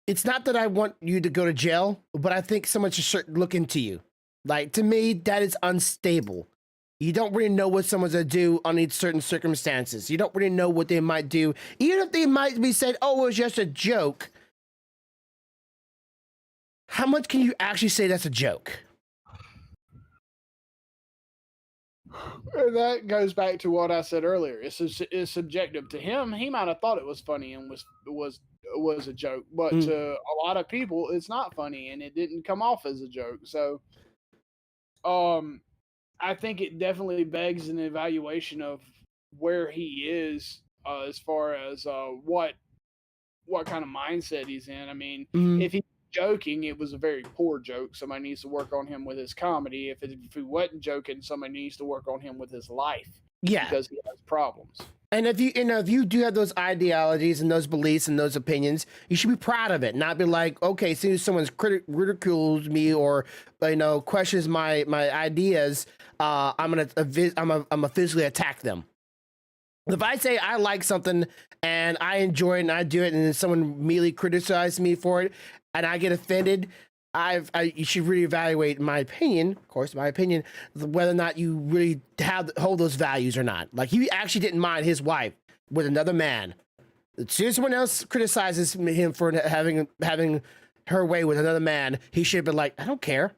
it's not that I want you to go to jail, but I think someone should look into you. Like, to me, that is unstable. You don't really know what someone's gonna do under certain circumstances. You don't really know what they might do, even if they might be saying, "Oh, it was just a joke." How much can you actually say that's a joke? That goes back to what I said earlier. It's subjective to him. He might have thought it was funny and was a joke, but to a lot of people, it's not funny and it didn't come off as a joke. So, I think it definitely begs an evaluation of where he is as far as what kind of mindset he's in. I mean, if he's joking, it was a very poor joke. Somebody needs to work on him with his comedy. If he wasn't joking, somebody needs to work on him with his life. Yeah, because he has problems. And if you do have those ideologies and those beliefs and those opinions, you should be proud of it. Not be like, okay, as soon as someone's ridicules me or questions my ideas, I'm gonna physically attack them. If I say I like something and I enjoy it and I do it, and then someone immediately criticizes me for it, and I get offended, you should reevaluate, in my opinion, of course, whether or not you really hold those values or not. Like, he actually didn't mind his wife with another man. As soon as someone else criticizes him for having her way with another man, he should have been like, I don't care.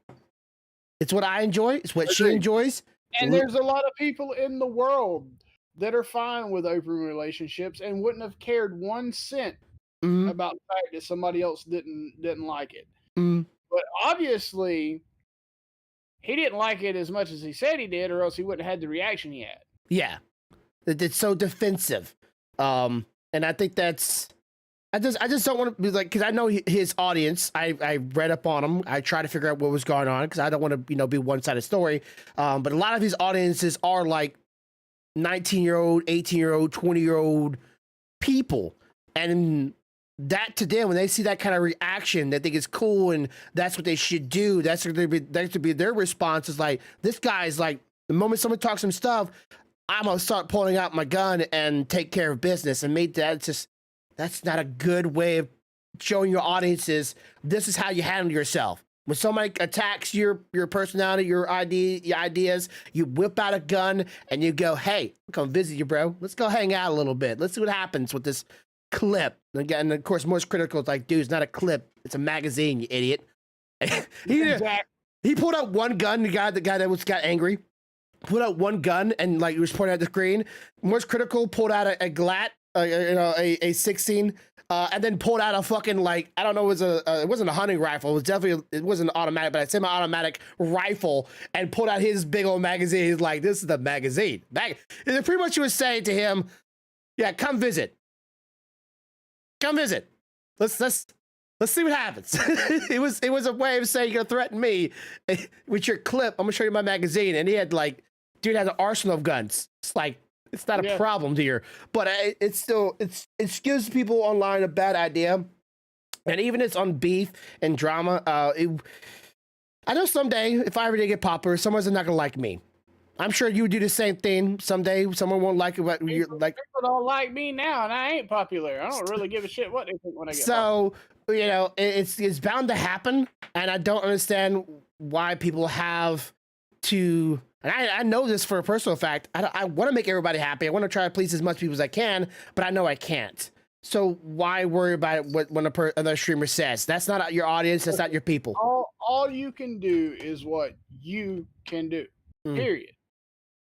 It's what I enjoy. It's what she enjoys. And there's a lot of people in the world that are fine with open relationships and wouldn't have cared 1 cent about the fact that somebody else didn't like it. But obviously, he didn't like it as much as he said he did, or else he wouldn't have had the reaction he had. Yeah, it's so defensive, and I think that's. I just don't want to be like, because I know his audience. I read up on him. I try to figure out what was going on because I don't want to be one-sided story. But a lot of his audiences are like 19-year-old, 18-year-old, 20-year-old people, and that to them, when they see that kind of reaction, they think it's cool and that's what they should do. That should be their response. Is like, this guy is like, the moment someone talks some stuff, I'm gonna start pulling out my gun and take care of business. And me, that's not a good way of showing your audiences this is how you handle yourself. When somebody attacks your personality, your ideas, you whip out a gun and you go, "Hey, I'll come visit you, bro. Let's go hang out a little bit. Let's see what happens with this clip." And again, and of course, most critical is like, "Dude, it's not a clip. It's a magazine, you idiot." He pulled out one gun. The guy that got angry pulled out one gun and like he was pointing at the screen. Most critical pulled out a glat, a 16. And then pulled out a fucking like I don't know, it wasn't a hunting rifle. It wasn't automatic, but a semi-automatic rifle, and pulled out his big old magazine. He's like, "This is the magazine." And pretty much he was saying to him, "Yeah, come visit. Let's see what happens." it was a way of saying, "You're gonna threaten me with your clip. I'm gonna show you my magazine." And he had like, dude has an arsenal of guns. It's like. It's not a problem here, but it gives people online a bad idea, and even it's on beef and drama. I know someday if I ever did get popular, someone's not gonna like me. I'm sure you would do the same thing someday. Someone won't like it. What you like? People don't like me now, and I ain't popular. I don't really give a shit what they think when I get. So popular. It's bound to happen, and I don't understand why people have to. And I know this for a personal fact. I want to make everybody happy. I want to try to please as much people as I can, but I know I can't. So why worry about it when another streamer says? That's not your audience. That's not your people. All you can do is what you can do. Period.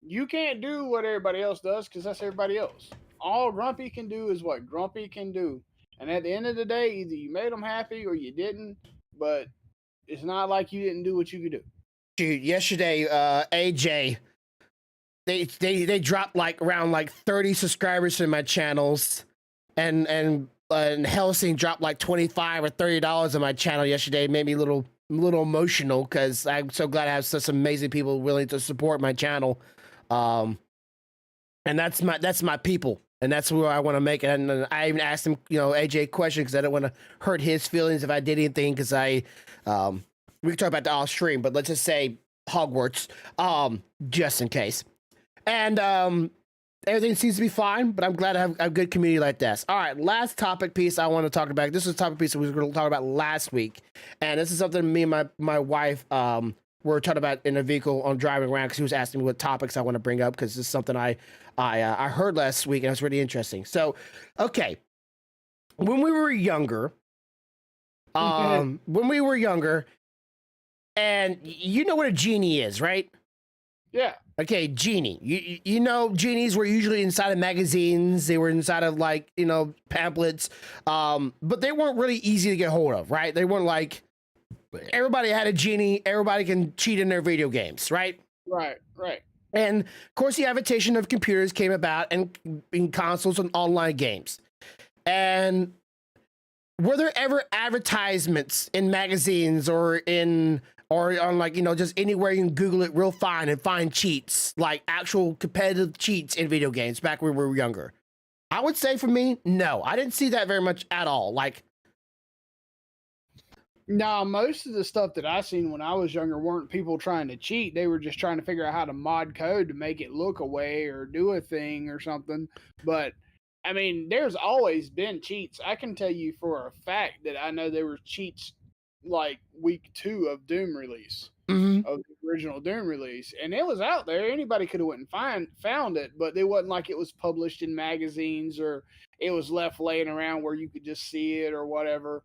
You can't do what everybody else does because that's everybody else. All Grumpy can do is what Grumpy can do. And at the end of the day, either you made them happy or you didn't. But it's not like you didn't do what you could do. Dude, yesterday, AJ, they dropped like around like 30 subscribers to my channels, and Helsing dropped like $25 or $30 on my channel yesterday. It made me a little emotional because I'm so glad I have such amazing people willing to support my channel, and that's my people, and that's where I want to make it. And I even asked him, AJ a question because I don't want to hurt his feelings if I did anything because we can talk about the off stream, but let's just say Hogwarts, just in case. And everything seems to be fine, but I'm glad I have a good community like this. All right, last topic piece I want to talk about. This is a topic piece that we were going to talk about last week, and this is something me and my wife were talking about in a vehicle on driving around because she was asking me what topics I want to bring up because this is something I heard last week and it was really interesting. So, okay, when we were younger, and you know what a genie is, right? Yeah. Okay, genie. You know, genies were usually inside of magazines. They were inside of like, pamphlets. But they weren't really easy to get hold of, right? They weren't like everybody had a genie. Everybody can cheat in their video games, right? Right. And of course, the adaptation of computers came about and in consoles and online games. And were there ever advertisements in magazines or on like, just anywhere you can Google it real fine and find cheats, like actual competitive cheats in video games back when we were younger? I would say for me, no, I didn't see that very much at all. Like, no, most of the stuff that I seen when I was younger weren't people trying to cheat. They were just trying to figure out how to mod code to make it look a way or do a thing or something. But I mean, there's always been cheats. I can tell you for a fact that I know there were cheats like week 2 of Doom release, of the original Doom release, and it was out there. Anybody could have went and found it, but it wasn't like it was published in magazines or it was left laying around where you could just see it or whatever.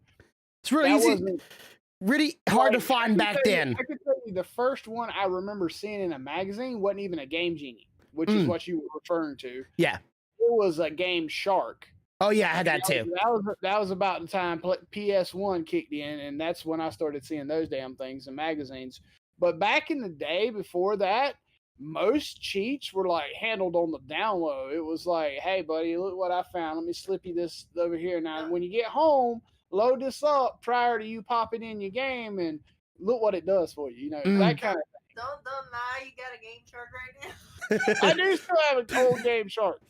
It's really easy, really hard to find back then. I could tell you the first one I remember seeing in a magazine wasn't even a Game Genie, which is what you were referring to. Yeah, it was a Game Shark. Oh yeah, I had that too. That was about the time PS1 kicked in, and that's when I started seeing those damn things in magazines. But back in the day before that, most cheats were like handled on the down low. It was like, hey buddy, look what I found. Let me slip you this over here. Now when you get home, load this up prior to you popping in your game and look what it does for you. That kind of thing. Don't lie, you got a Game Shark right now. I do still have an old Game Shark.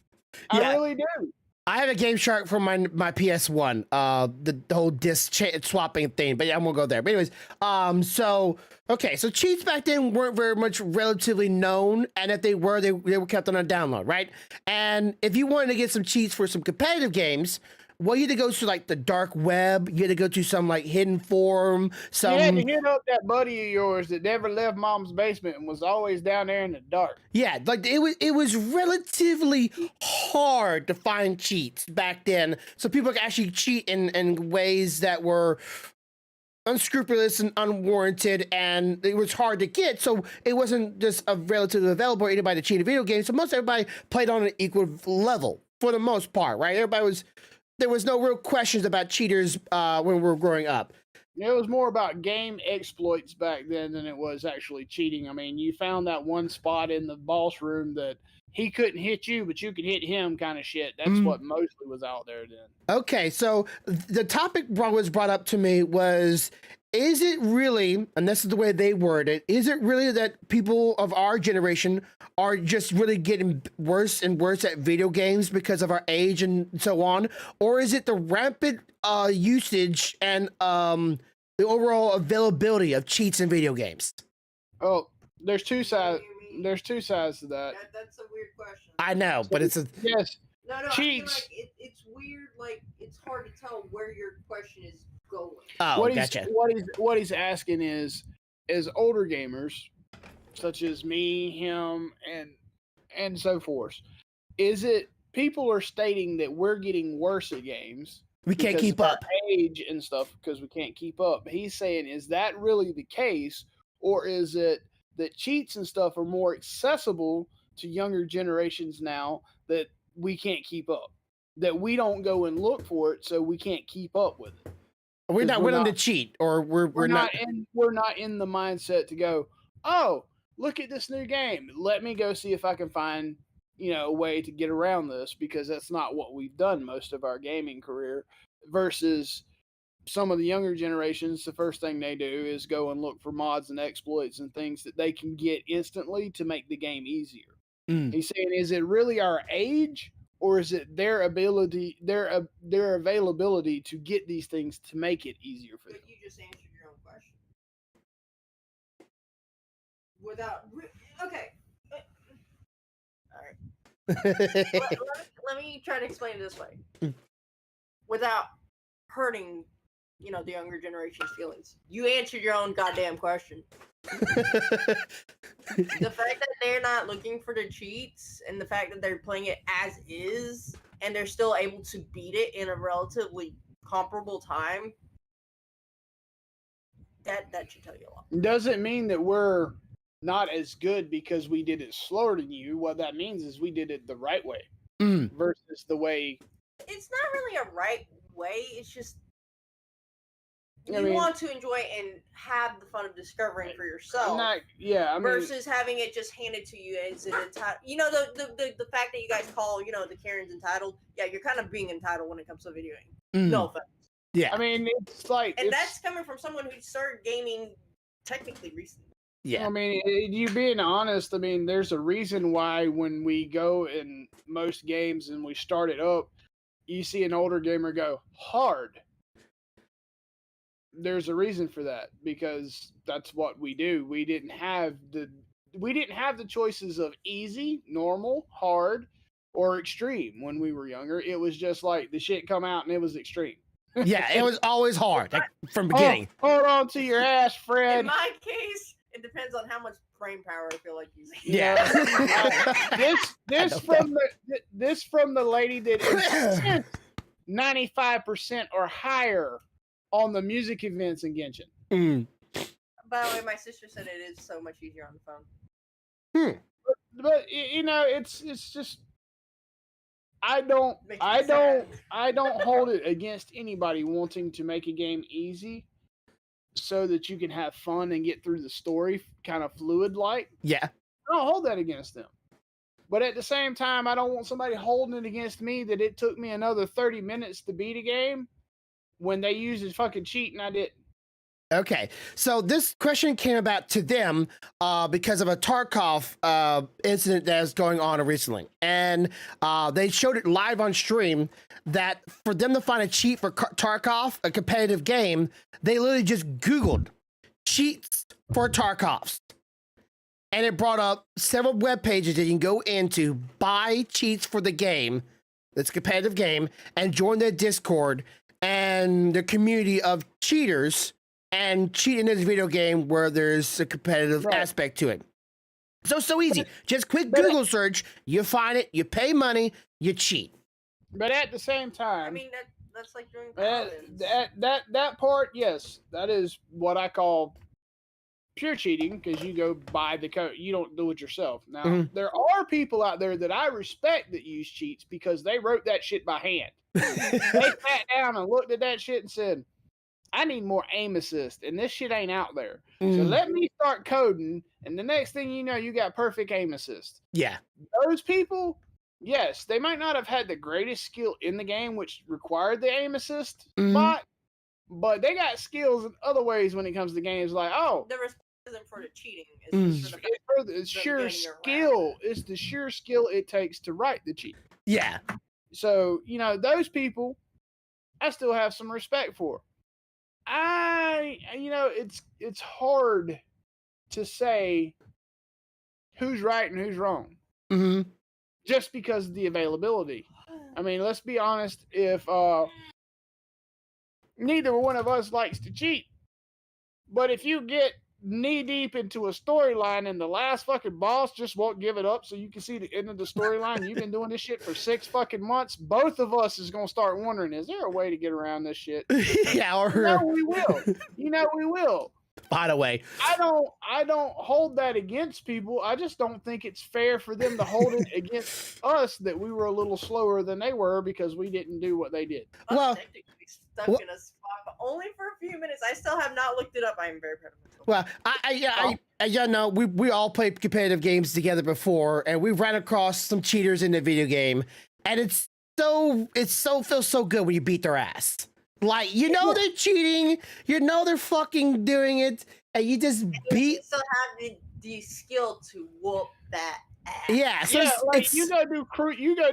I really do. I have a Game Shark for my PS1. The whole disc swapping thing, but yeah, I won't go there. But anyways, so cheats back then weren't very much relatively known, and if they were, they were kept on a download, right? And if you wanted to get some cheats for some competitive games, well, you had to go to like the dark web. You had to go to some like hidden forum. You had to hit up that buddy of yours that never left mom's basement and was always down there in the dark. Yeah, like it was relatively hard to find cheats back then. So people could actually cheat in ways that were unscrupulous and unwarranted, and it was hard to get. So it wasn't just a relatively available for anybody to cheat in video games. So most everybody played on an equal level for the most part, right? There was no real questions about cheaters when we were growing up. It was more about game exploits back then than it was actually cheating. I mean, you found that one spot in the boss room that he couldn't hit you, but you could hit him kind of shit. That's what mostly was out there then. Okay, so the topic was brought up to me was, is it really, and this is the way they word it, is it really that people of our generation are just really getting worse and worse at video games because of our age and so on? Or is it the rampant usage and the overall availability of cheats in video games? Oh, there's two sides. There's two sides to that. That's a weird question. I know, but it's a... Yes. No, cheats. I feel like it's weird. Like, it's hard to tell where your question is going. Oh, gotcha. What he's asking is, as older gamers, such as me, him, and so forth, is it people are stating that we're getting worse at games? We can't keep up. Age and stuff because we can't keep up. He's saying, is that really the case, or is it that cheats and stuff are more accessible to younger generations now that we can't keep up? That we don't go and look for it, so we can't keep up with it. We're not willing to cheat, or we're not in the mindset to go, oh, look at this new game. Let me go see if I can find, a way to get around this, because that's not what we've done most of our gaming career. Versus some of the younger generations, the first thing they do is go and look for mods and exploits and things that they can get instantly to make the game easier. He's saying, is it really our age, or is it their ability, their availability to get these things to make it easier for them? But you just answered your own question. Without okay. All right. let me try to explain it this way. Without hurting, the younger generation's feelings. You answered your own goddamn question. The fact that they're not looking for the cheats, and the fact that they're playing it as is, and they're still able to beat it in a relatively comparable time, that should tell you a lot. Doesn't mean that we're not as good because we did it slower than you. What that means is we did it the right way versus the way. It's not really a right way. It's just you want to enjoy and have the fun of discovering for yourself. Versus having it just handed to you as an entitled. The fact that you guys call the Karens entitled. Yeah, you're kind of being entitled when it comes to video games. No offense. Yeah, I mean, it's like, and that's coming from someone who started gaming technically recently. Yeah, I mean, you being honest, I mean, there's a reason why when we go in most games and we start it up, you see an older gamer go hard. There's a reason for that, because that's what we do. We didn't have the choices of easy, normal, hard, or extreme when we were younger. It was just like the shit come out and it was extreme. Yeah, it was always hard, like, from beginning. Hold on to your ass, Fred. In my case, it depends on how much brain power I feel like using. Yeah. This from the lady that is 95% or higher on the music events in Genshin. By the way, my sister said it is so much easier on the phone. But it's just I don't hold it against anybody wanting to make a game easy so that you can have fun and get through the story kind of fluid like. Yeah. I don't hold that against them. But at the same time, I don't want somebody holding it against me that it took me another 30 minutes to beat a game when they used a fucking cheat and I didn't. Okay, so this question came about to them because of a Tarkov incident that is going on recently, and they showed it live on stream that for them to find a cheat for Tarkov, a competitive game, they literally just Googled cheats for Tarkovs, and it brought up several web pages that you can go into, buy cheats for the game, it's a competitive game, and join their Discord and the community of cheaters and cheat in this video game where there's a competitive aspect to it. So easy. Just quick Google search, you find it, you pay money, you cheat. But at the same time, I mean, that's like doing paladins. that part, yes, that is what I call pure cheating, because you go buy the code, you don't do it yourself. Now, there are people out there that I respect that use cheats because they wrote that shit by hand. They sat down and looked at that shit and said, I need more aim assist, and this shit ain't out there. So let me start coding, and the next thing you know, you got perfect aim assist. Yeah. Those people, yes, they might not have had the greatest skill in the game, which required the aim assist bot, but they got skills in other ways when it comes to games. Like, oh, the respect isn't for the cheating. It's for the sheer skill. It's the sheer skill it takes to write the cheat. Yeah. So, you know, those people, I still have some respect for. You know, it's hard to say who's right and who's wrong. Just because of the availability. I mean, let's be honest, if neither one of us likes to cheat, but if you get knee deep into a storyline and the last fucking boss just won't give it up so you can see the end of the storyline, you've been doing this shit for 6 fucking months, both of us is going to start wondering, is there a way to get around this shit? Yeah, or we will. You know we will. By the way, I don't hold that against people. I just don't think it's fair for them to hold it against us that we were a little slower than they were because we didn't do what they did. Well, technically stuck in a spot, but only for a few minutes. I still have not looked it up. I am very proud of myself. Well, I know we all played competitive games together before, and we ran across some cheaters in the video game, and it feels so good when you beat their ass. Like, you know they're cheating, you know they're fucking doing it, and you just beat. You still have the skill to whoop that ass. Yeah, so yeah, like you go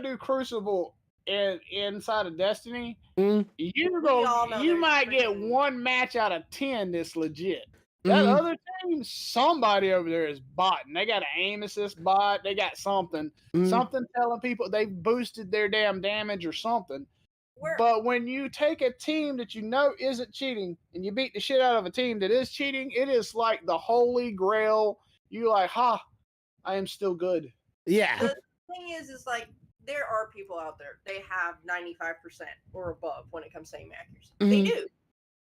do Crucible inside of Destiny. You might get 1 match out of 10 that's legit. That other team, somebody over there is botting. They got an aim assist bot. They got something telling people they boosted their damn damage or something. But when you take a team that you know isn't cheating and you beat the shit out of a team that is cheating, it is like the holy grail. You like, I am still good. Yeah. The thing is like there are people out there. They have 95% or above when it comes to aim accuracy. They do.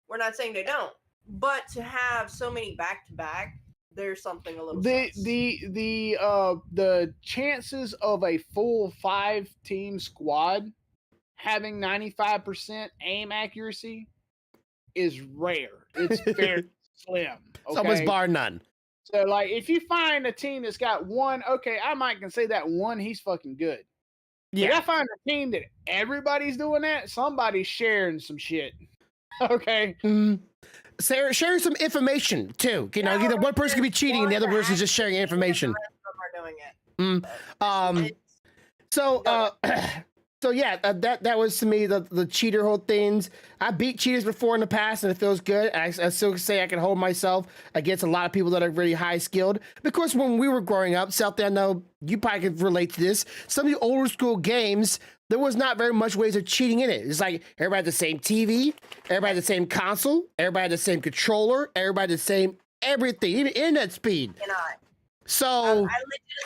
We're not saying they don't. But to have so many back to back, there's something a little. The chances of a full 5-team squad having 95% aim accuracy is rare. It's very slim. Okay? It's almost bar none. So, like, if you find a team that's got 1, okay, I might can say that 1, he's fucking good. Yeah. If I find a team that everybody's doing that, somebody's sharing some shit. Okay. Sarah, sharing some information too. You know, either one person could be cheating and the other person's just sharing information. The rest of them are doing it. So yeah, that was to me the cheater whole things. I beat cheaters before in the past, and it feels good. I still say I can hold myself against a lot of people that are really high skilled. Because when we were growing up, South, I know you probably could relate to this. Some of the older school games, there was not very much ways of cheating in it. It's like everybody had the same TV, everybody had the same console, everybody had the same controller, everybody had the same everything, even internet speed. Cannot. So I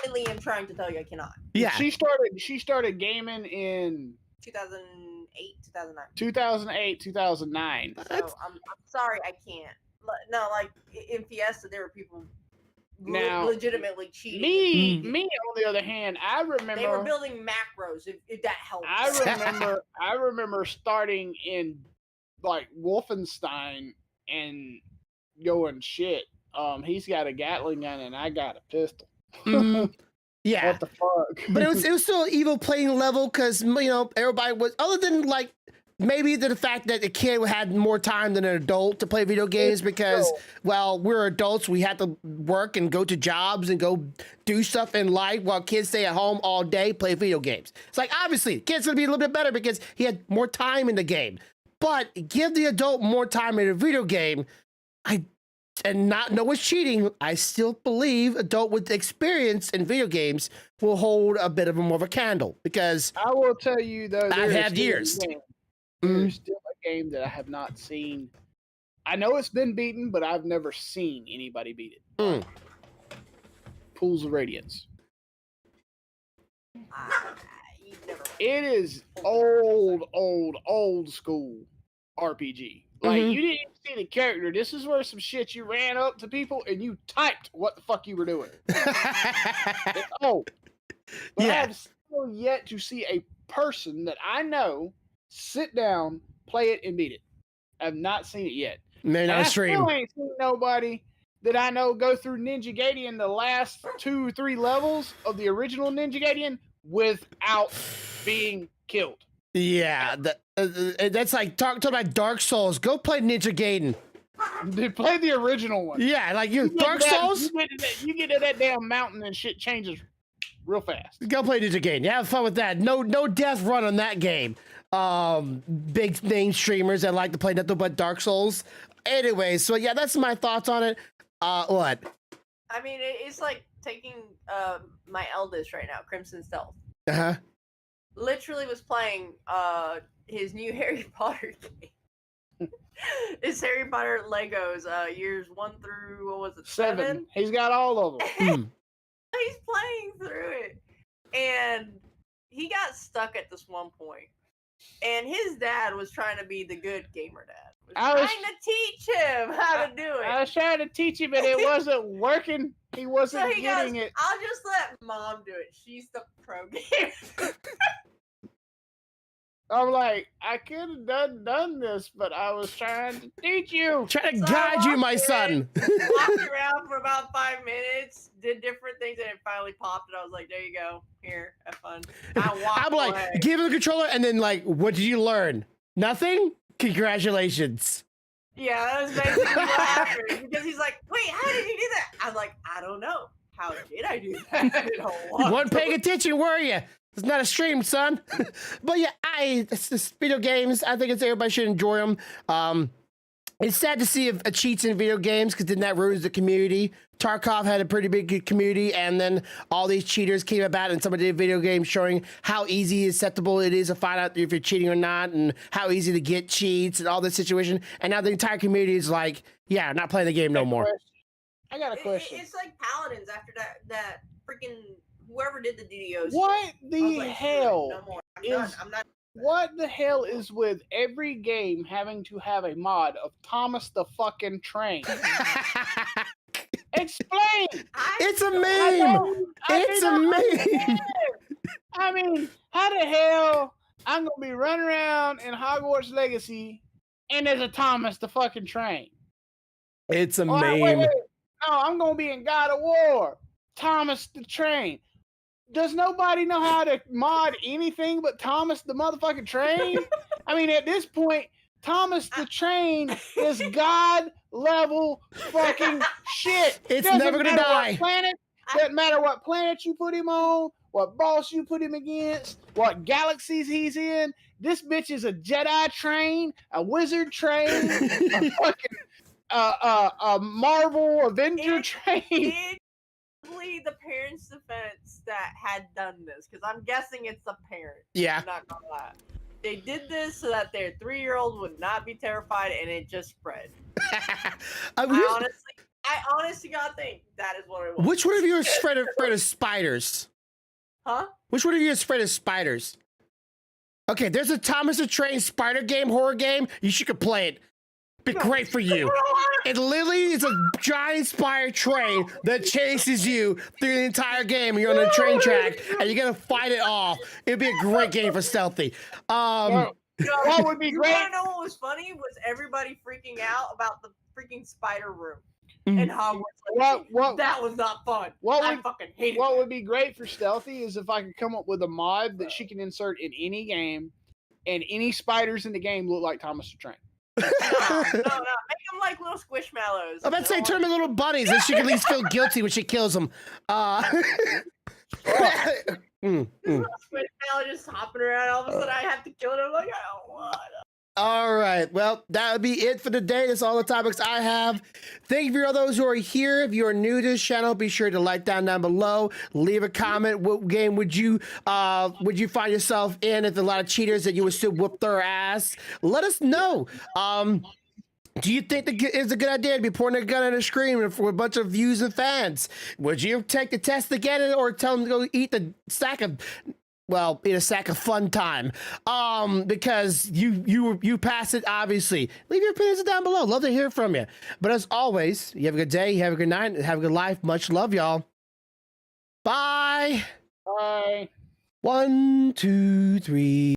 legitimately am trying to tell you I cannot. Yeah. She started gaming in 2008, 2009. 2008, 2009. So I'm sorry I can't. No, like in Fiesta there were people now legitimately cheating. Me on the other hand, I remember they were building macros if that helps. I remember starting in like Wolfenstein and going shit. He's got a Gatling gun and I got a pistol. Yeah. What the fuck? But it was still an evil playing level because, you know, everybody was, other than like maybe the fact that the kid had more time than an adult to play video games because, well, we're adults. We have to work and go to jobs and go do stuff in life while kids stay at home all day, play video games. It's like, obviously, kid's going to be a little bit better because he had more time in the game. But give the adult more time in a video game, and not know it's cheating, I still believe adult with experience in video games will hold a bit of a more of a candle because I will tell you though, I've had years. There's still a game that I have not seen. I know it's been beaten, but I've never seen anybody beat it. Pools of Radiance. You've never It is old school RPG. Like, you didn't even see the character. This is where some shit you ran up to people and you typed what the fuck you were doing. It's old. But I have still yet to see a person that I know sit down, play it, and beat it. I've not seen it yet. Maybe not I stream. still ain't seen nobody that I know go through Ninja Gaiden the last 2 or 3 levels of the original Ninja Gaiden without being killed. Yeah, that's like talking about Dark Souls. Go play Ninja Gaiden. Play the original one. Yeah, like Dark Souls. You get to that damn mountain and shit changes real fast. Go play Ninja Gaiden. Have fun with that. No death run on that game. Big name streamers that like to play nothing but Dark Souls. Anyway, so yeah, that's my thoughts on it. What? I mean, it's like taking my eldest right now, Crimson Stealth. Uh-huh. Literally was playing his new Harry Potter game. It's Harry Potter Legos, years 1 through, what was it, 7? He's got all of them. He's playing through it. And he got stuck at this one point. And his dad was trying to be the good gamer dad. Trying to teach him how to do it. I was trying to teach him, but it wasn't working. He wasn't So he getting goes, it. I'll just let mom do it. She's the pro gamer. I'm like, I could have done this, but I was trying to teach you. Trying to guide you, my son. Walked around for about 5 minutes, did different things, and it finally popped, and I was like, there you go. Here, have fun. I'm like, give him the controller, and then like, what did you learn? Nothing? Congratulations. Yeah, that was basically what happened. Because he's like, wait, how did you do that? I'm like, I don't know. How did I do that? You weren't paying attention, were you? It's not a stream, son. But yeah, it's just video games. I think everybody should enjoy them. It's sad to see a cheats in video games because then that ruins the community. Tarkov had a pretty big community, and then all these cheaters came about, and somebody did video games showing how easy acceptable it is to find out if you're cheating or not, and how easy to get cheats and all this situation. And now the entire community is like, yeah, not playing the game no more. I got a question. It's like Paladins after that freaking whoever did the DDoS. What the hell no more. I'm not. What the hell is with every game having to have a mod of Thomas the fucking Train? Explain! It's a meme! It's a meme! I mean, how the hell I'm going to be running around in Hogwarts Legacy and there's a Thomas the fucking Train? It's a meme. Wait. No, I'm going to be in God of War. Thomas the Train. Does nobody know how to mod anything but Thomas the motherfucking Train? I mean, at this point, Thomas the Train is God level fucking shit. It's never gonna die. Doesn't matter what planet you put him on, what boss you put him against, what galaxies he's in. This bitch is a Jedi train, a wizard train, a fucking a Marvel Avenger train. The parents' defense that had done this, because I'm guessing it's the parent. Yeah. I'm not gonna lie. They did this so that their 3-year-old would not be terrified, and it just spread. I honestly gotta think that is what it was. Which one of you is afraid of spiders? Huh? Which one of you is afraid of spiders? Okay, there's a Thomas the Train spider game, horror game. You should play it. Be great for you. It literally is a giant spider train that chases you through the entire game. You're on a train track and you're gonna fight it off. It'd be a great game for stealthy. What would be great? You wanna know what was funny? Was everybody freaking out about the freaking spider room in Hogwarts? That was not fun. I fucking hate it. What would be great for stealthy is if I could come up with a mod that she can insert in any game and any spiders in the game look like Thomas the Train. No, make them like little squishmallows. I'm about to say turn them into little bunnies, and she can at least feel guilty when she kills them. Squishmallow just hopping around. All of a sudden, I have to kill it. I'm like, I don't want it. All right. Well, that would be it for today. That's all the topics I have. Thank you for all those who are here. If you are new to this channel, be sure to like down below. Leave a comment. What game would you find yourself in? If a lot of cheaters that you would still whoop their ass, let us know. Do you think it's a good idea to be pointing a gun at a screen for a bunch of views and fans? Would you take the test to get it, or tell them to go eat the sack of? Well, eat a sack of fun time. Because you pass it, obviously. Leave your opinions down below. Love to hear from you. But as always, you have a good day, you have a good night, have a good life. Much love, y'all. Bye. Bye. 1, 2, 3.